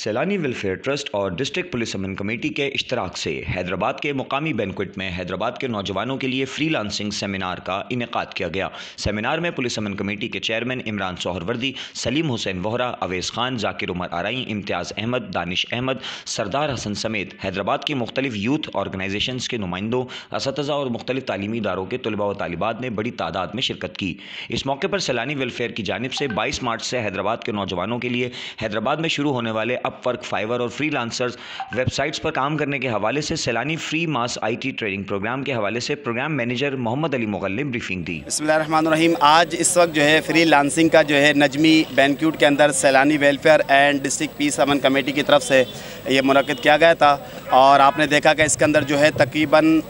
सैलानी welfare trust और district police अमन committee के इश्तराक से हैदराबाद के मुकामी बैंक्वेट में हैदराबाद के नौजवानों के लिए फ्रीलांसिंग सेमिनार का इनेकाद किया गया। सेमिनार में पुलिस अमन कमेटी के चेयरमैन इमरान सोहरवर्दी, सलीम हुसैन वोहरा, अवैस खान, जाकिर उमर आरई, इम्तियाज़ अहमद, दानिश अहमद, सरदार हसन समेत हैदराबाद की मुख्तलिफ यूथ ऑर्गेनाइजेशंस के नुमाइंदों, असतिज़ा और मुख्तलिफ तालीमी इदारों के तलबा व तालिबात ने बड़ी तादाद में शिरकत की। इस मौके पर सैलानी वेलफेयर की जानिब से 22 मार्च से हैदराबाद के नौजवानों के लिए हैदराबाद में शुरू होने वाले अपवर्क, फाइवर और फ्रीलांसर्स वेबसाइट्स पर काम करने के हवाले से सैलानी free mass IT training programme के हवाले से प्रोग्राम मैनेजर मोहम्मद अली मुगल ने ब्रीफिंग दी। बिस्मिल्लाहिर्रहमानिर्रहीम। आज इस वक्त जो है फ्रीलांसिंग का जो है नजमी बैंक्वेट के अंदर सैलानी वेलफेयर एंड डिस्ट्रिक्ट पीस अमन कमेटी की तरफ से ये मुनक्किद किया गया था और आपने देखा कि इसके अंदर जो है तकरीबन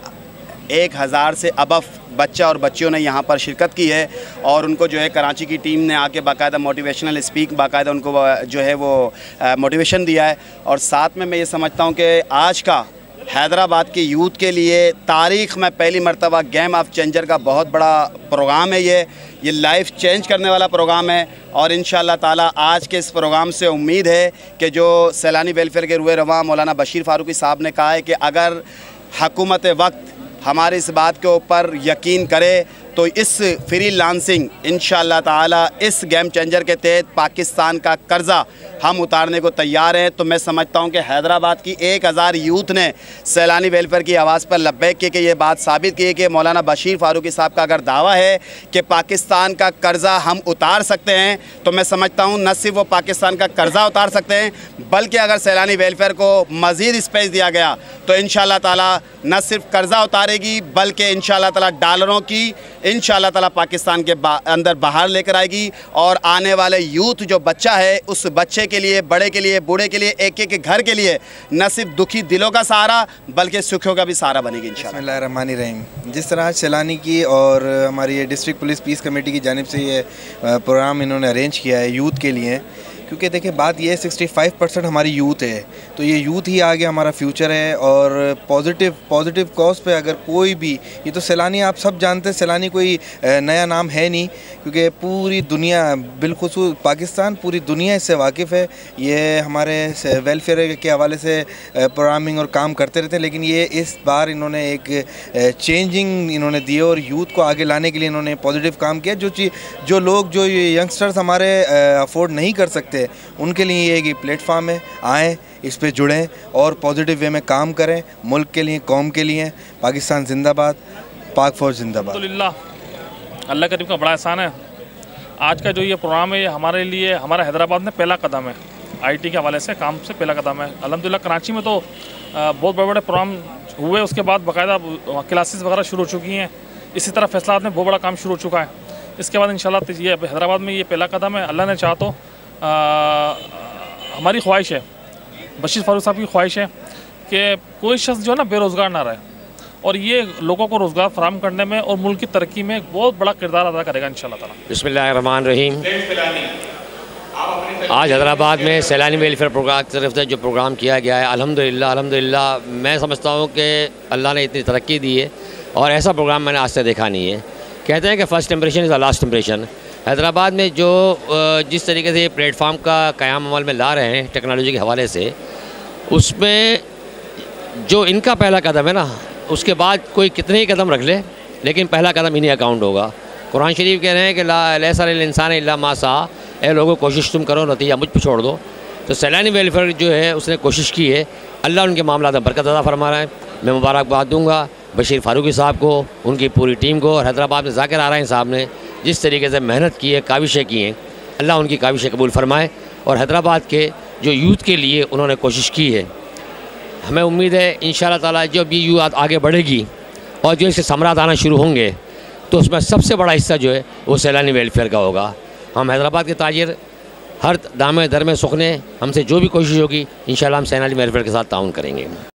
1000 से अबव बच्चा और बच्चियों ने यहाँ पर शिरकत की है और उनको जो है कराची की टीम ने आके बाकायदा मोटिवेशनल स्पीक बाकायदा उनको जो है वो मोटिवेशन दिया है। और साथ में मैं ये समझता हूँ कि आज का हैदराबाद की यूथ के लिए तारीख़ में पहली मरतबा गेम ऑफ चेंजर का बहुत बड़ा प्रोग्राम है। ये लाइफ चेंज करने वाला प्रोग्राम है और इंशाअल्लाह ताला आज के इस प्रोग्राम से उम्मीद है कि जो सैलानी वेलफेयर के रूए रवां मौलाना बशीर फारूकी साहब ने कहा है कि अगर हुकूमत वक्त हमारी इस बात के ऊपर यकीन करे तो इस फ्रीलांसिंग इंशाअल्लाह ताला इस गेम चेंजर के तहत पाकिस्तान का कर्ज़ा हम उतारने को तैयार हैं। तो मैं समझता हूं कि हैदराबाद की 1000 यूथ ने सैलानी वेलफेयर की आवाज़ पर लब्बैक की कि ये बात साबित की है कि मौलाना बशीर फारूकी साहब का अगर दावा है कि पाकिस्तान का कर्ज़ा हम उतार सकते हैं तो मैं समझता हूँ न सिर्फ वो पाकिस्तान का कर्ज़ा उतार सकते हैं बल्कि अगर सैलानी वेलफेयर को मज़ीद स्पेस दिया गया तो इंशाअल्लाह ताला न सिर्फ कर्ज़ा उतारेगी बल्कि इंशाअल्लाह ताला डॉलरों की इंशाअल्लाह ताला पाकिस्तान के अंदर बाहर लेकर आएगी और आने वाले यूथ जो बच्चा है उस बच्चे के लिए, बड़े के लिए, बूढ़े के लिए, एक एक घर के लिए न सिर्फ दुखी दिलों का सहारा बल्कि सुखों का भी सहारा बनेगी इंशाअल्लाह। बिस्मिल्लाहिर्रहमानिर्रहीम। जिस तरह सैलानी की और हमारी ये डिस्ट्रिक्ट पुलिस पीस कमेटी की जानिब से ये प्रोग्राम इन्होंने अरेंज किया है यूथ के लिए, क्योंकि देखिए बात ये है 65% हमारी यूथ है तो ये यूथ ही आगे हमारा फ्यूचर है और पॉजिटिव कॉज पे अगर कोई भी, ये तो सैलानी आप सब जानते हैं, सैलानी कोई नया नाम है नहीं क्योंकि पूरी दुनिया बिलखुसूस पाकिस्तान पूरी दुनिया इससे वाकिफ़ है। ये हमारे वेलफेयर के हवाले से प्रोग्रामिंग और काम करते रहते हैं लेकिन ये इस बार इन्होंने एक चेंजिंग इन्होंने दी और यूथ को आगे लाने के लिए इन्होंने पॉजिटिव काम किया। जो यंगस्टर्स हमारे अफोर्ड नहीं कर सकते उनके लिए ये एक प्लेटफॉर्म है, आएँ इस पे जुड़ें और पॉजिटिव वे में काम करें, मुल्क के लिए, कौम के लिए। पाकिस्तान जिंदाबाद, पाक फौज जिंदाबाद। अल्लाह करीम का बड़ा एहसान है। आज का जो ये प्रोग्राम है ये हमारे लिए, हमारा हैदराबाद में पहला कदम है, IT के हवाले से काम से पहला कदम है। अल्हम्दुलिल्लाह कराची में तो बहुत बड़े बड़े प्रोग्राम हुए, उसके बाद बाकायदा क्लासेस वगैरह शुरू हो चुकी हैं। इसी तरह फैसलात में बहुत बड़ा काम शुरू हो चुका है। इसके बाद इंशाल्लाह ये हैदराबाद में ये पहला कदम है। अल्लाह ने चाहा तो हमारी ख्वाहिश है, बशीर फारूक साहब की ख्वाहिश है कि कोई शख्स जो है ना बेरोज़गार ना रहे और ये लोगों को रोज़गार फराहम करने में और मुल्क की तरक्की में एक बहुत बड़ा किरदार अदा करेगा इंशाअल्लाह ताला। बिस्मिल्लाहिर्रहमानिर्रहीम। आज हैदराबाद में सैलानी वेलफेयर प्रोग्राम की तरफ से जो प्रोग्राम किया गया है अल्हम्दुलिल्लाह मैं समझता हूँ कि अल्लाह ने इतनी तरक्की दी है और ऐसा प्रोग्राम मैंने आज तक देखा नहीं है। कहते हैं कि first impression is the last impression. Hyderabad में जो जिस तरीके से ये प्लेटफॉर्म का क़याम अमल में ला रहे हैं टेक्नोलॉजी के हवाले से, उसमें जो इनका पहला कदम है ना, उसके बाद कोई कितने ही कदम रख ले लेकिन पहला कदम इन्हीं अकाउंट होगा। कुरान शरीफ कह रहे हैं कि लैसा लिल इंसान इल्ला मा सआ, ए लोगों कोशिश तुम करो, नतीजा मुझ पर छोड़ दो। तो सैलानी वेलफेयर जो है उसने कोशिश की है, अल्लाह उनके मामला में बरकत अता फरमा रहा है। मैं मुबारकबाद दूँगा बशीर फारूकी साहब को, उनकी पूरी टीम को और हैदराबाद में जाकिर आरई साहब ने जिस तरीके से मेहनत की है, काविशें की हैं, अल्लाह उनकी काविशें कबूल फरमाए और हैदराबाद के जो यूथ के लिए उन्होंने कोशिश की है, हमें उम्मीद है इंशाअल्लाह ताला जब ये यूथ आगे बढ़ेगी और जो इससे समरात आना शुरू होंगे तो उसमें सबसे बड़ा हिस्सा जो है वो सैलानी वेलफेयर का होगा। हम हैदराबाद के ताजिर हर दामे दर में सुखने हमसे जो भी कोशिश होगी इंशाअल्लाह हम सैलानी वेलफेयर के साथ ताउन करेंगे।